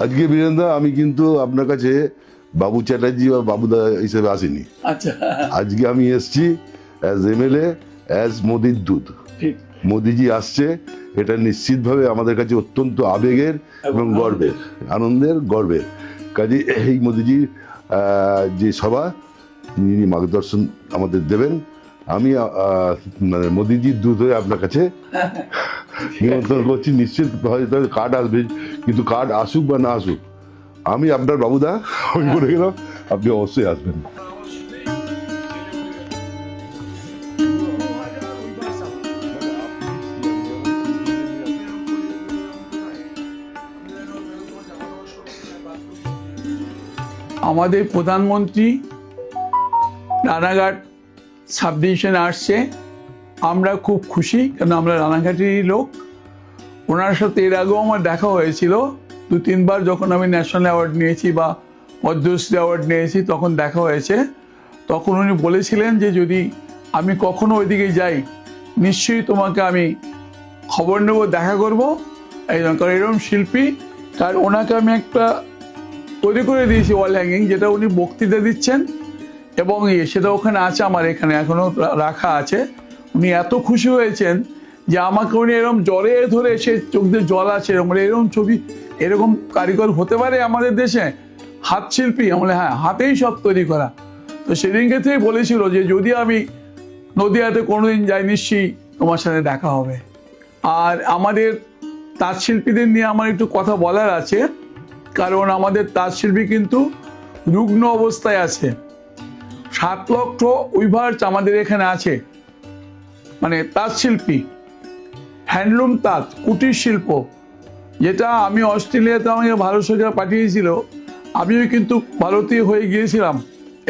আজকে বীরেন্দা আমি কিন্তু আপনার কাছে বাবু চ্যাটার্জি বা বাবুদা হিসেবে আসিনি। আচ্ছা, আজকে আমি এসছি অ্যাজ এমএলএ, অ্যাজ মোদির দুধ। ঠিক। মোদিজি আসছে, এটা নিশ্চিতভাবে আমাদের কাছে অত্যন্ত আবেগের এবং গর্বের, আনন্দের, গর্বের। কাজে এই মোদিজি যে সভা, তিনি মার্গদর্শন আমাদের দেবেন। আমি মানে মোদিজির দূত হয়ে আপনার কাছে নিমন্ত্রণ করছি। নিশ্চিত হয়তো কার্ড আসবে, কিন্তু কার্ড আসুক বা না আসুক, আমি আপনার বাবুদা আমি করে গেলাম, আপনি অবশ্যই আসবেন। আমাদের প্রধানমন্ত্রী রানাঘাট সাব ডিভিশনে আসছে, আমরা খুব খুশি, কেন আমরা রানাঘাটেরই লোক। ওনার সাথে এর আগেও আমার দেখা হয়েছিল 2-3 বার, যখন আমি ন্যাশনাল অ্যাওয়ার্ড নিয়েছি বা পদ্মশ্রী অ্যাওয়ার্ড নিয়েছি, তখন দেখা হয়েছে। তখন উনি বলেছিলেন যে যদি আমি কখনো ওইদিকে যাই, নিশ্চয়ই তোমাকে আমি খবর নেব, দেখা করব। এই জন্য, কারণ এরকম শিল্পী, কারণ ওনাকে আমি একটা তৈরি করে দিয়েছি ওয়াল হ্যাঙ্গিং, যেটা উনি বক্তৃতা দিচ্ছেন, এবং সেটা ওখানে আছে, আমার এখানে এখনো রাখা আছে। উনি এত খুশি হয়েছেন যে আমাকে উনি এরকম জলে ধরে, সে চোখ দিয়ে জল আছে, এরকম ছবি, এরকম কারিগর হতে পারে আমাদের দেশে, হাত শিল্পী। আমরা হ্যাঁ, হাতেই সব তৈরি করা। তো সেদিনকে থেকে বলেছিল যে যদি আমি নদিয়াতে কোনোদিন যাই, নিশ্চয়ই তোমার সাথে দেখা হবে। আর আমাদের তাঁত শিল্পীদের নিয়ে আমার একটু কথা বলার আছে, কারণ আমাদের তাঁত শিল্পী কিন্তু রুগ্ন অবস্থায় আছে। 7 লক্ষ উইভার্স আমাদের এখানে আছে, মানে তাঁত শিল্পী, হ্যান্ডলুম তাঁত, কুটির শিল্প, যেটা আমি অস্ট্রেলিয়াতে আমাকে ভারত সরকার পাঠিয়েছিল, আমিও কিন্তু ভারতীয় হয়ে গিয়েছিলাম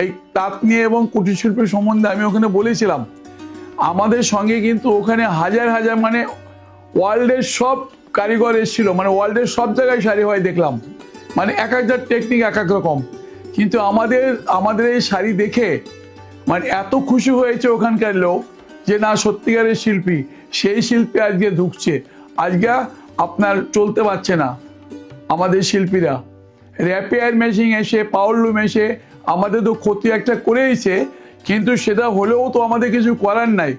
এই তাঁত নিয়ে এবং কুটির শিল্পের সম্বন্ধে আমি ওখানে বলেছিলাম। আমাদের সঙ্গে কিন্তু ওখানে হাজার হাজার, মানে ওয়ার্ল্ডের সব কারিগর এসেছিল, মানে ওয়ার্ল্ডের সব জায়গায় শাড়ি হয় দেখলাম, মানে এক একটার টেকনিক এক এক রকম। কিন্তু আমাদের এই শাড়ি দেখে মানে এত খুশি হয়েছে ওখানকার লোক, যে না, সত্যিকারের শিল্পী, সেই শিল্পী আজকে ঢুকছে। আজকে আপনার চলতে পারছে না আমাদের শিল্পীরা, র্যাপিয়ার মেশিন এসে, পাওয়ারলুম এসে আমাদের তো ক্ষতি একটা করেইছে, কিন্তু সেটা হলেও তো আমাদের কিছু করার নাই,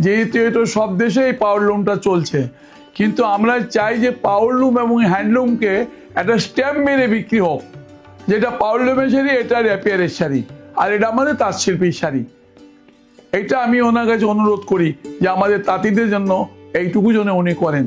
যেহেতু এটা সব দেশেই পাওয়ারলুমটা চলছে। কিন্তু আমরা চাই যে পাওয়ারলুম এবং হ্যান্ডলুমকে একটা স্ট্যাম্প মেরে বিক্রি হোক, যেটা পাওয়ারলুমের শাড়ি, এটা র্যাপিয়ারের শাড়ি, আর এটা আমাদের তাঁত শিল্পীর শাড়ি। এটা আমি ওনার কাছে অনুরোধ করি যে আমাদের তাঁতিদের জন্য এইটুকু যেন উনি করেন।